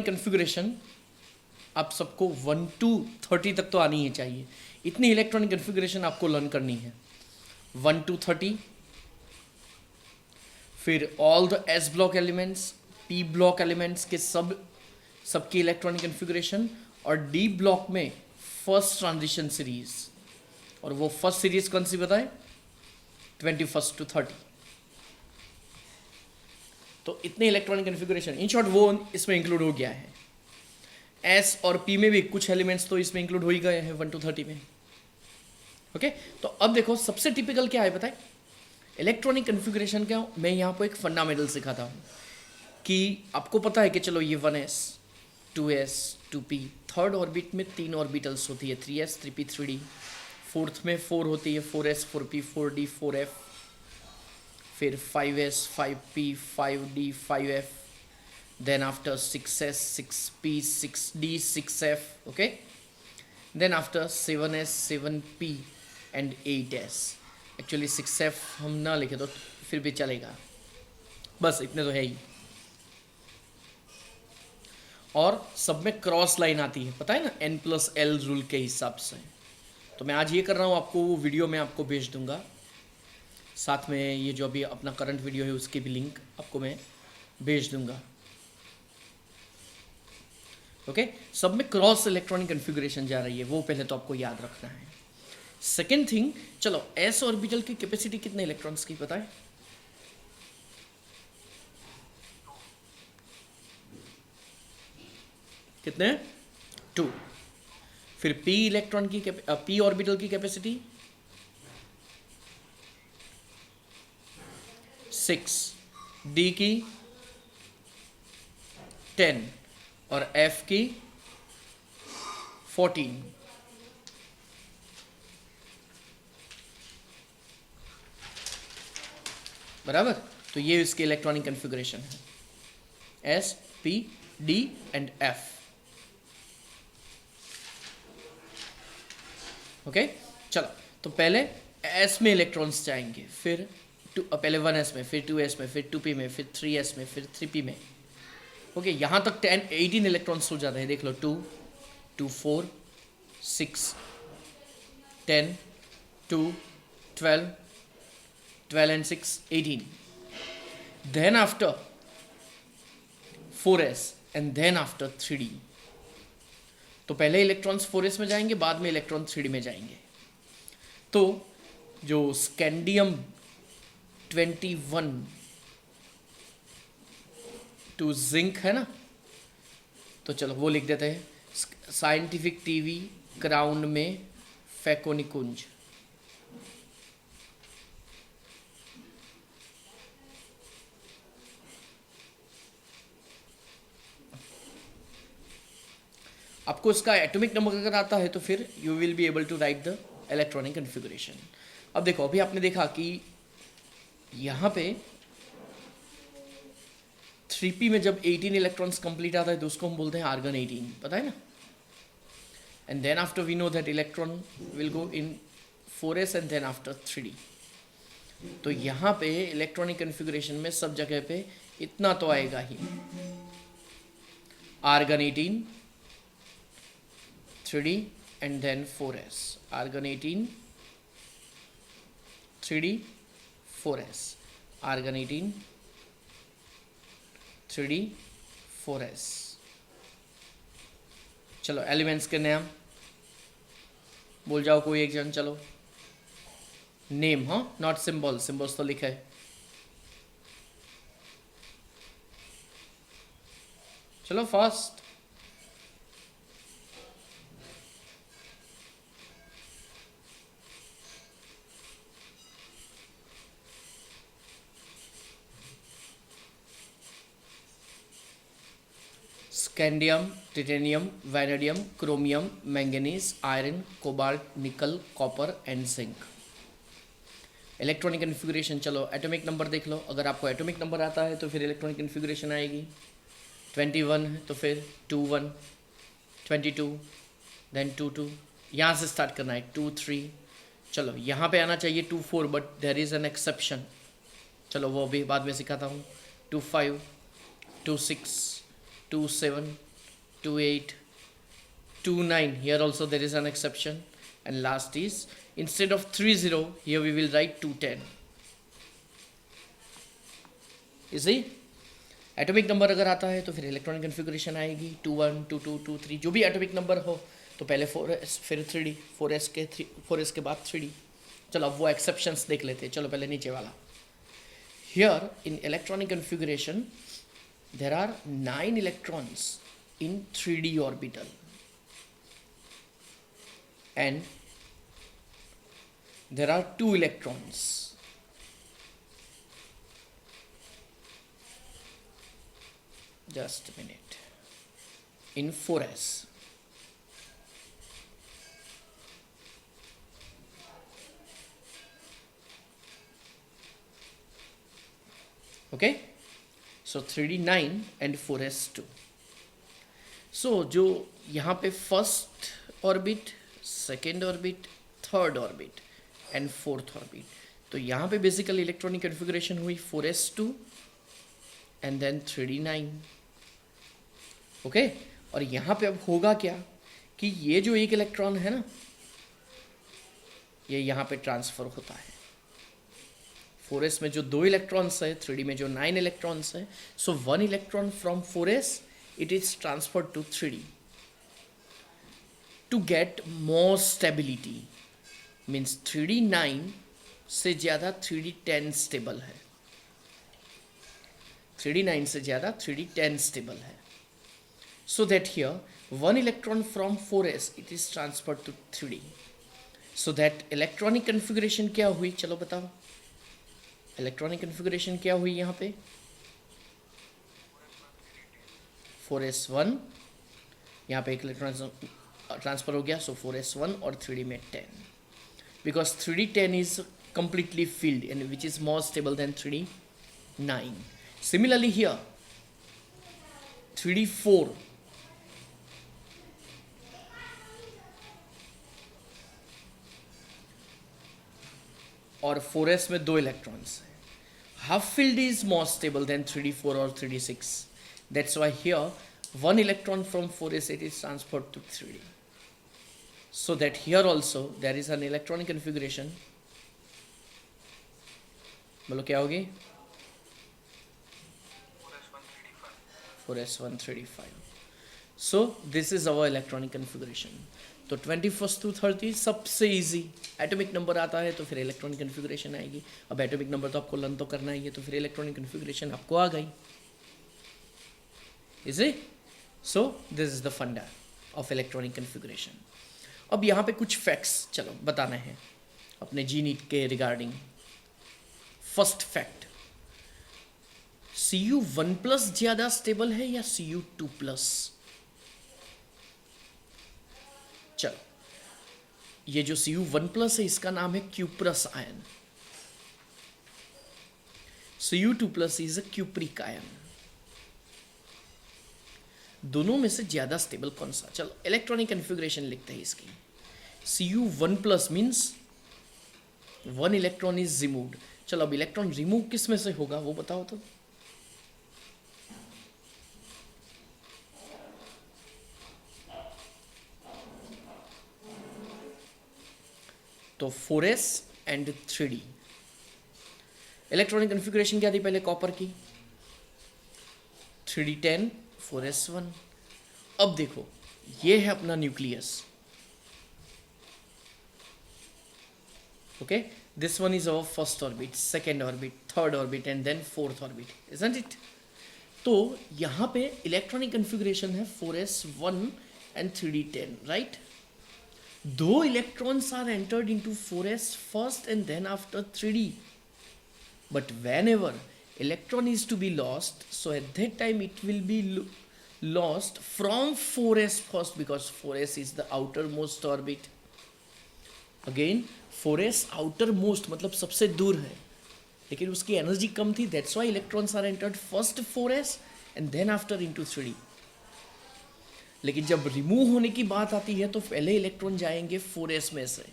Configuration आप सबको 1 to 30 तक तो आनी ही चाहिए। इतनी इलेक्ट्रॉनिक कन्फिग्रेशन आपको लर्न करनी है 1 to 30। फिर all the S block elements, P block elements के सबकी इलेक्ट्रॉनिक कन्फिग्रेशन, और डी ब्लॉक में फर्स्ट ट्रांजिशन सीरीज, और वो फर्स्ट सीरीज कौन सी बताए, 21 to 30। तो इतने इलेक्ट्रॉनिक कन्फिग्रेशन, इन शॉर्ट वो इसमें इंक्लूड हो गया है। एस और पी में भी कुछ एलिमेंट्स तो इसमें इंक्लूड हो ही गए हैं 1 to 30 में। ओके तो अब देखो सबसे टिपिकल क्या है बताए, इलेक्ट्रॉनिक कन्फिग्रेशन का मैं यहाँ पर एक फंडामेंटल सिखाता हूँ कि आपको पता है कि चलो ये 1s 2s 2p, third orbit में 3 ऑर्बिटल्स होती है 3s 3p 3d, फोर्थ में 4 होती है 4s 4p 4d 4f, फिर 5s 5p 5d 5f, then after 6s 6p 6d 6f, okay, then after 7s 7p and 8s। Actually 6f हम ना लिखे तो फिर भी चलेगा, बस इतने तो है ही। और सब में क्रॉस लाइन आती है, पता है ना, n+l रूल के हिसाब से। तो मैं आज ये कर रहा हूँ, आपको वो वीडियो में आपको भेज दूंगा, साथ में ये जो अभी अपना करंट वीडियो है उसकी भी लिंक आपको मैं भेज दूंगा। ओके सब में क्रॉस इलेक्ट्रॉनिक कन्फिग्रेशन जा रही है, वो पहले तो आपको याद रखना है। सेकेंड थिंग, चलो एस ऑर्बिटल की कैपेसिटी कितने इलेक्ट्रॉन्स की पता है, कितने, 2। फिर p इलेक्ट्रॉन की p ऑर्बिटल की कैपेसिटी 6, d की 10 और f की 14। बराबर, तो ये इसके इलेक्ट्रॉनिक कन्फिग्रेशन है, s p d and f। Okay चलो तो पहले s में इलेक्ट्रॉन्स जाएंगे, फिर पहले 1s में, फिर 2s में, फिर 2p में, फिर 3s में, फिर 3p में। ओके यहाँ तक 18 इलेक्ट्रॉन्स हो जाते हैं, देख लो 2 2 4 6 10 2 12 12 and 6 18। then after 4s and then after 3d। तो पहले इलेक्ट्रॉन्स 4s में जाएंगे, बाद में इलेक्ट्रॉन 3d में जाएंगे। तो जो स्कैंडियम 21 टू जिंक है ना, तो चलो वो लिख देते हैं, साइंटिफिक टीवी क्राउन में फैकोनिकुंज। आपको इसका एटॉमिक नंबर अगर आता है तो फिर you will be able to write the electronic configuration. अब देखो अभी आपने देखा कि यहाँ पे 3p में जब 18 इलेक्ट्रॉन्स कंप्लीट आता है तो उसको हम बोलते हैं आर्गन 18, पता है ना। And then after we know that electron will go in 4s and then after 3d। तो यहाँ पे इलेक्ट्रॉनिक कन्फिग्रेशन में सब जगह पे इतना तो आएगा ही, argon 18 3d and then 4s, argon 18 3d 4s, argon 18 3d 4s। चलो एलिमेंट्स के नाम बोल जाओ कोई एक जन, चलो नेम, हाँ नॉट सिंबल, सिंबल्स तो लिखा है। चलो fast, scandium, titanium, vanadium, chromium, manganese, iron, cobalt, nickel, copper and zinc. Electronic configuration, चलो एटॉमिक नंबर देख लो। अगर आपको एटॉमिक नंबर आता है तो फिर इलेक्ट्रॉनिक कन्फिग्रेशन आएगी। 21 है तो फिर 21, 22, देन 22, यहाँ से स्टार्ट करना है 2 3। चलो यहाँ पे आना चाहिए 2 4, but there is an exception, चलो वो भी बाद में सिखाता हूँ। 2 5, 2 6, 2 7, 28, 29. Here also there is an exception. And last is, instead of 30, here we will write 210. You see? Atomic number अगर आता है तो फिर इलेक्ट्रॉनिक कन्फिगरेशन आएगी 21, 22, 23, जो भी एटॉमिक नंबर हो तो पहले 4s फिर 3d, 4s के बाद 3d. चलो अब वो एक्सेप्शंस देख लेते हैं. चलो पहले नीचे वाला. Here in electronic configuration there are 9 electrons in 3d orbital and there are 2 electrons just a minute in 4s. Okay, so 3d 9 and 4s 2. So जो यहाँ पे first orbit, second orbit, third orbit and fourth orbit, तो यहाँ पे basically electronic configuration हुई 4s2 and then 3d 9. Okay, और यहाँ पे अब होगा क्या कि ये जो एक इलेक्ट्रॉन है ना, ये यहाँ पे ट्रांसफर होता है. 4s में जो 2 इलेक्ट्रॉन्स है, 3d में जो 9 इलेक्ट्रॉन्स है, so 1 electron from 4s it is transferred to 3d to get more stability. Means 3d 9 से ज़्यादा 3d 10 स्टेबल है. 3d 9 से ज़्यादा 3d 10 स्टेबल है. So that here 1 electron from 4s it is transferred to 3d. So that electronic configuration क्या हुई, चलो बताओ. इलेक्ट्रॉनिक कन्फिगरेशन क्या हुई यहाँ पे, 4s1, यहाँ पे एक इलेक्ट्रॉन ट्रांसफर हो गया, सो 4s1 और 3d में 10, because 3d 10 is completely filled and which is more stable than 3d 9. Similarly here 3d 4 और 4s में 2 इलेक्ट्रॉन्स हैं. Half field is more stable then 3d 4 और 3d 6. That's why here 1 electron from 4s it is transferred to 3d. So that here also there is an electronic configuration. बोलो क्या होगी, 4s1 3d 5. So this is our electronic configuration. तो 21 to 30 सबसे easy. Atomic number आता है तो फिर electronic configuration आएगी. अब एटॉमिक नंबर तो आपको लर्न तो करना ही है, तो फिर इलेक्ट्रॉनिक कन्फिगरेशन आपको आ गई. Easy. So this is the फंडा ऑफ इलेक्ट्रॉनिक कन्फिगरेशन. अब यहाँ पे कुछ फैक्ट्स चलो बताने हैं अपने जीनीट के रिगार्डिंग. फर्स्ट फैक्ट, Cu1+ ज़्यादा स्टेबल है या Cu2+? चलो, ये जो Cu1+ है इसका नाम है cuprous ion. Cu2+ is a cupric ion. दोनों में से ज्यादा स्टेबल कौन सा? चलो इलेक्ट्रॉनिक कन्फिगरेशन लिखते हैं इसकी. Cu1+ means 1 electron is removed. चलो अब इलेक्ट्रॉन रिमूव किस में से होगा वो बताओ तो. तो 4s and 3d. Electronic configuration क्या थी पहले कॉपर की, 3d 10 4s1. अब देखो ये है अपना nucleus. Okay, this one is our first orbit, second orbit, third orbit and then fourth orbit, isn't it? तो यहां पे इलेक्ट्रॉनिक कन्फिगरेशन है 4s1 and 3d 10, right? 2 electrons are entered into 4s first and then after 3d. But whenever electron is to be lost, so at that time it will be lost from 4s first, because 4s is the outermost orbit. Again 4s outermost मतलब सबसे दूर है, लेकिन उसकी energy कम थी. That's why electrons are entered first 4s and then after into 3d. लेकिन जब remove होने की बात आती है तो पहले इलेक्ट्रॉन जाएंगे 4s में से.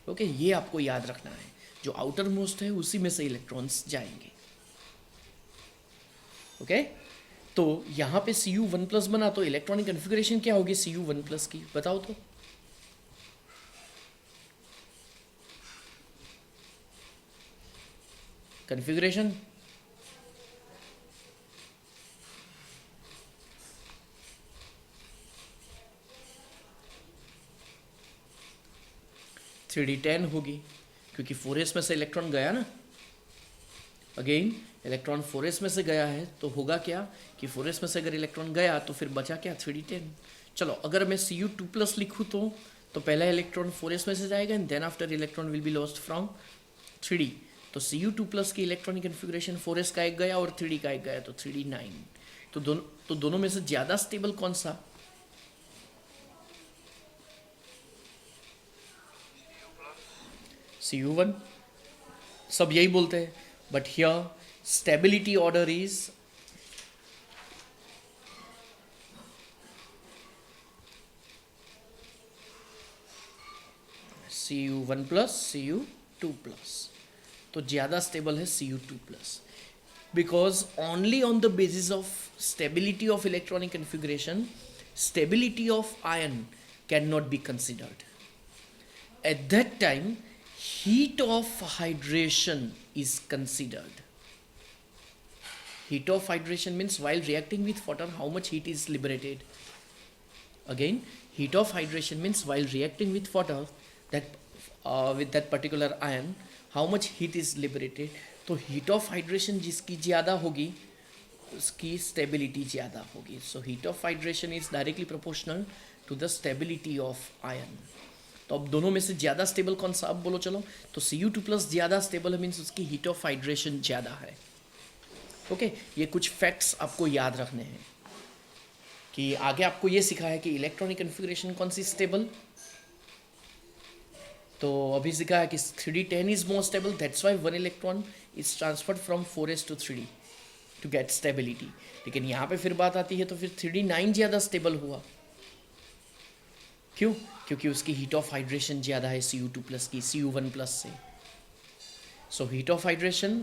ओके, ये आपको याद रखना है. जो आउटर मोस्ट है उसी में से इलेक्ट्रॉन्स जाएंगे. ओके, तो यहाँ पे Cu1+ बना, तो इलेक्ट्रॉनिक कन्फिग्रेशन क्या होगी Cu1+ की, बताओ तो। कन्फिग्रेशन (3d10) होगी, क्योंकि 4s में से इलेक्ट्रॉन गया ना, अगेन इलेक्ट्रॉन 4s में से गया है, तो होगा क्या कि 4s में से अगर इलेक्ट्रॉन गया तो फिर बचा क्या 3d10। चलो अगर मैं Cu2+ लिखूँ तो पहला इलेक्ट्रॉन 4s में से जाएगा and then after electron will be lost from 3d। तो Cu2+ की इलेक्ट्रॉनिक कन्फिग्रेशन 4s का एक गया और 3d का एक गया, तो 3d9। तो दोनों में से ज़्यादा स्टेबल कौन सा? Cu1, सब यही बोलते हैं, but here stability order is Cu1+, Cu2+, तो ज़्यादा स्टेबल है Cu2+, because only on the basis of stability of electronic configuration, stability of ion cannot be considered. At that time, heat of hydration is considered. Heat of hydration means while reacting with water, how much heat is liberated. Again, heat of hydration means while reacting with water, that with that particular ion, how much heat is liberated. तो heat of hydration जिसकी ज़्यादा होगी उसकी stability ज़्यादा होगी. So heat of hydration is directly proportional to the stability of ion. तो अब दोनों में से ज़्यादा स्टेबल कौन सा, अब बोलो चलो। तो Cu2+ ज़्यादा स्टेबल है, मीन्स उसकी हीट ऑफ हाइड्रेशन ज़्यादा है। ओके, ये कुछ फैक्ट्स आपको याद रखने हैं कि आगे आपको ये सिखा है कि इलेक्ट्रॉनिक कन्फिग्रेशन कौन सी स्टेबल। तो अभी सिखा है कि 3d10 is more stable, that's why 1 electron is transferred from 4s to 3d to get stability. लेकिन यहाँ पे फिर बात आती है, तो फिर 3d9 ज़्यादा स्टेबल हुआ, क्यों? क्योंकि उसकी हीट ऑफ हाइड्रेशन ज़्यादा है Cu2+ की Cu1+ से। सो हीट ऑफ हाइड्रेशन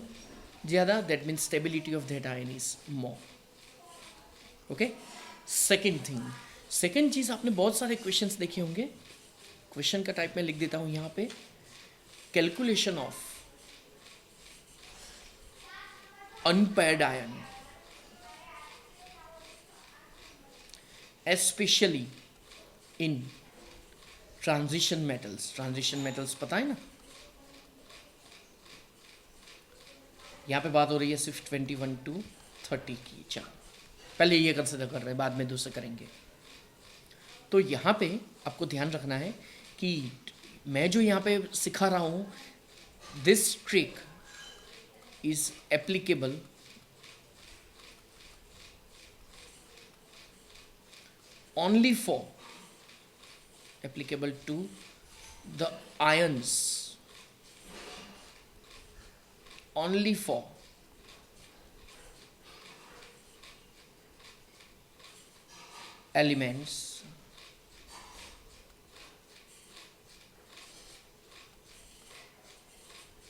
ज़्यादा, that means stability of that ion is more. Okay, second thing, second चीज़, आपने बहुत सारे क्वेश्चंस देखे होंगे, क्वेश्चन का टाइप में लिख देता हूँ यहाँ पे, calculation of unpaired ion, especially in transition metals. Transition metals पता है ना, यहाँ पे बात हो रही है सिर्फ 21 to 30 की। चलो पहले ये कंसिडर कर रहे हैं, बाद में दूसरे करेंगे। तो यहाँ पे आपको ध्यान रखना है कि मैं जो यहाँ पे सिखा रहा हूँ, this trick is applicable only for applicable to the ions, only for elements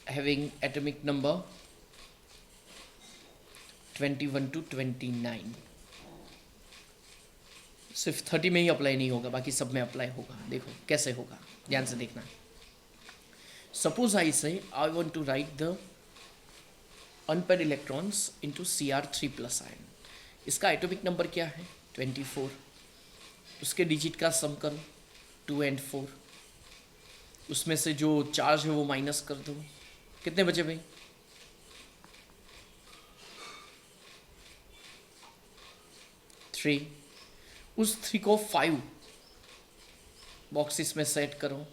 having atomic number 21 to 29। सिर्फ 30 में ही अप्लाई नहीं होगा, बाकी सब में अप्लाई होगा। देखो कैसे होगा, ध्यान से देखना। Suppose I say I want to write the unpaired electrons into Cr3+ ion. इसका एटॉमिक नंबर क्या है 24, उसके डिजिट का सम करो 2 and 4, उसमें से जो चार्ज है वो माइनस कर दो, कितने बचे भाई 3। उस 3 को 5 बॉक्सेस में सेट करो।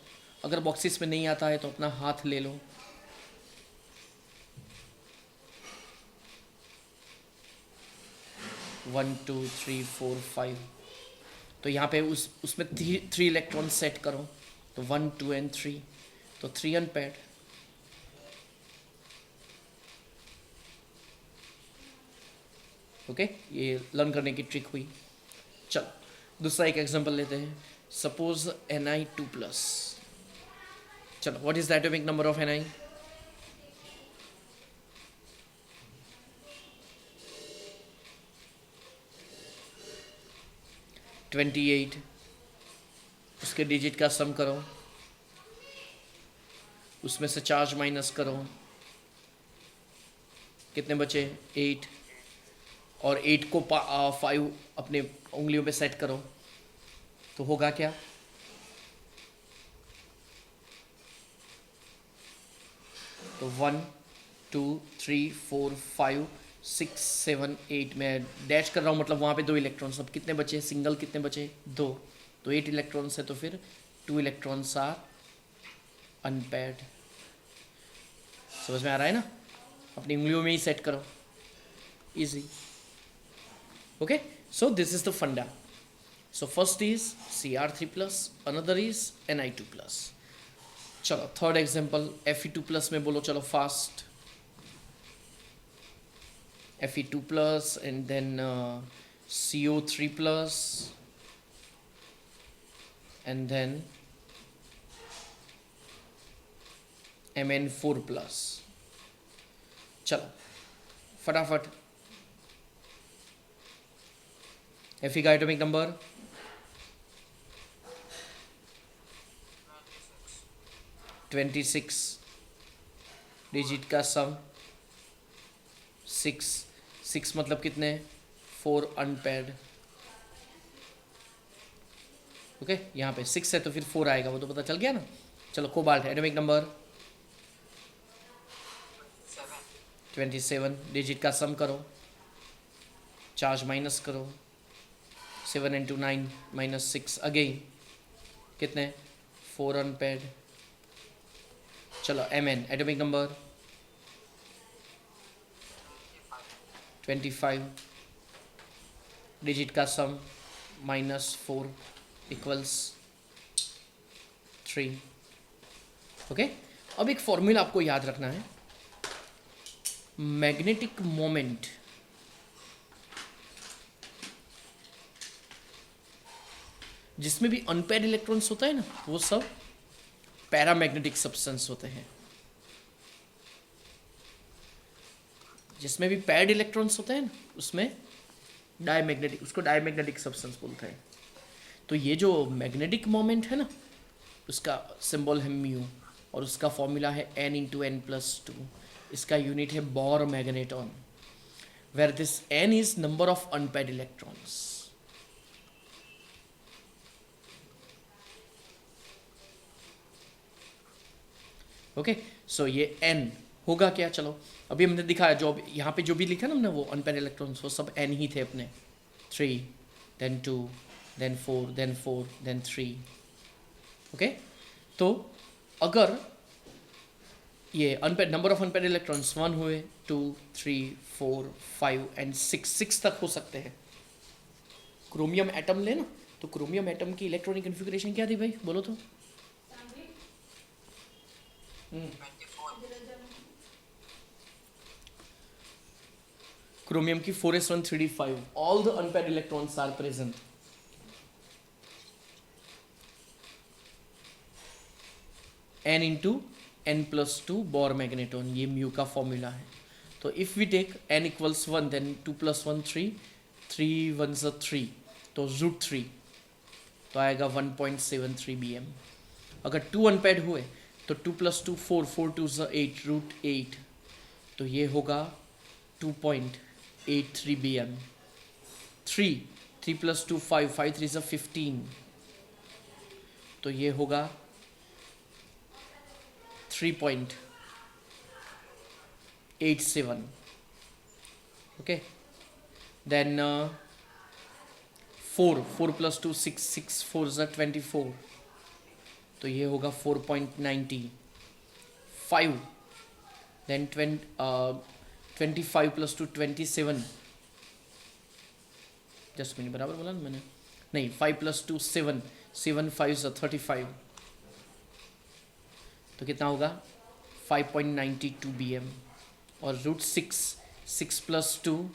अगर बॉक्सेस में नहीं आता है तो अपना हाथ ले लो, वन 2 3 4 5। तो यहाँ पे उसमें 3 इलेक्ट्रॉन सेट करो, तो 1 2 and 3, तो 3 अनपेयर्ड। ओके, ये लर्न करने की ट्रिक हुई। चलो दूसरा एक एग्जांपल लेते हैं। Suppose Ni2+। चलो, what is the atomic number of Ni? 28, उसके डिजिट का सम करो, उसमें से चार्ज माइनस करो, कितने बचे 8, और 8 को 5 अपने उंगलियों पे सेट करो, तो होगा क्या? तो 1 2 3 4 5 6 7 8, मैं डैश कर रहा हूँ मतलब वहाँ पे 2 इलेक्ट्रॉन्स। अब कितने बचे? सिंगल कितने बचे? 2, तो 8 इलेक्ट्रॉन्स है, तो फिर 2 इलेक्ट्रॉन्स आर अनपेयर्ड। समझ में आ रहा है ना? अपनी उंगलियों में ही सेट करो, easy. Okay, so this is the funda. So first is Cr3+, another is Ni2+। चलो थर्ड एग्जांपल Fe2+ में बोलो, चलो fast. Fe2+ and then CO3+ and then Mn4+। चलो फटाफट, Fe का एटॉमिक नंबर 26, डिजिट का सम 6 मतलब कितने? 4 अनपेयर्ड। ओके, यहाँ पे 6 है तो फिर 4 आएगा, वो तो पता चल गया ना। चलो कोबाल्ट एटॉमिक नंबर 27, डिजिट का सम करो, चार्ज माइनस करो, 7 into 9 minus 6 अगेन, कितने? 4 अनपेयर्ड। चलो Mn एटॉमिक नंबर 25, डिजिट का सम -4 इक्वल्स 3। ओके, अब एक फॉर्मूला आपको याद रखना है। मैग्नेटिक मोमेंट जिसमें भी अनपेयर्ड इलेक्ट्रॉन्स होता है ना, वो सब पैरामैग्नेटिक सब्सटेंस होते हैं। जिसमें भी पैड इलेक्ट्रॉन्स होते हैं ना, उसमें डायमैग्नेटिक, उसको डायमैग्नेटिक सब्सटेंस बोलते हैं। तो ये जो मैग्नेटिक मोमेंट है ना, उसका सिंबल है म्यू, और उसका फॉर्मूला है n×n+2। इसका यूनिट है Bohr magneton, where this n is number of unpaired electrons. Okay, so ये n होगा क्या? चलो अभी हमने दिखाया, जो यहाँ पे जो भी लिखा ना हमने, वो अनपेयर्ड इलेक्ट्रॉन्स वो सब n ही थे अपने। 3, then 2, then 4, then 4, then 3। Okay, तो अगर ये unpaired number of unpaired electrons 1 हुए, 2, 3, 4, 5 एंड 6 तक हो सकते हैं। क्रोमियम एटम ले ना, तो क्रोमियम एटम की इलेक्ट्रॉनिक कॉन्फ़िगरेशन क्या थी भाई, बोलो तो? क्रोमियम की 4s1 3d5, all the unpaired electrons are present. n×n+2 Bohr magneton, ये म्यू का फॉर्मूला है। तो if we take n = 1, then 2 + 1 3, 3 1s 3, तो √3, तो आएगा 1.73 bm। अगर 2 अनपेयर्ड हुए तो 2 + 2 4, 4 2s 8, √8, तो ये होगा 2.83 bm। 3 + 2 5, 5 3s 15, तो ये होगा 3.87। ओके, देन 4 + 2 6, 6 4s 24, तो ये होगा 4.90। 5, देन 25 + 2 27, जस्ट मैंने बराबर बोला ना मैंने? नहीं, 5 + 2 7, 7 5s 35, तो कितना होगा 5.92 bm। और √6, 6 + 2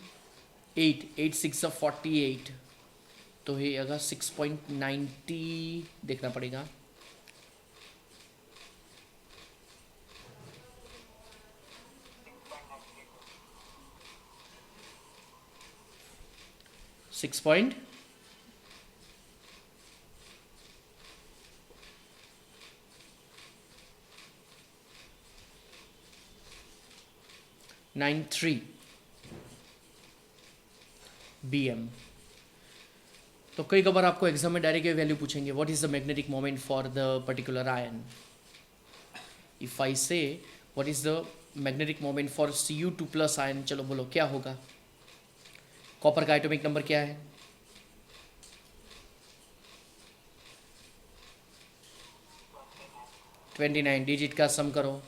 8, 8 6 48, तो ये अगर 6.90 देखना पड़ेगा। 93 BM। तो कई बार आपको एग्जाम में डायरेक्ट ये वैल्यू पूछेंगे, what is the magnetic moment for the particular ion. If I say what is the magnetic moment for Cu2 plus ion, चलो बोलो क्या होगा। कॉपर का एटॉमिक नंबर क्या है? 29। डिजिट का सम करो,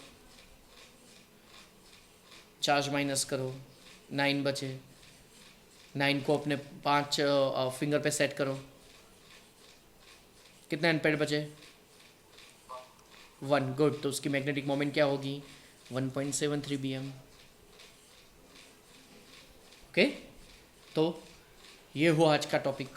चार्ज माइनस करो, 9 बचे। 9 को अपने 5 फिंगर पे सेट करो, कितने अनपेड बचे? 1। गुड। तो उसकी मैग्नेटिक मोमेंट क्या होगी? 1.73 BM। ओके, तो ये हुआ आज का टॉपिक।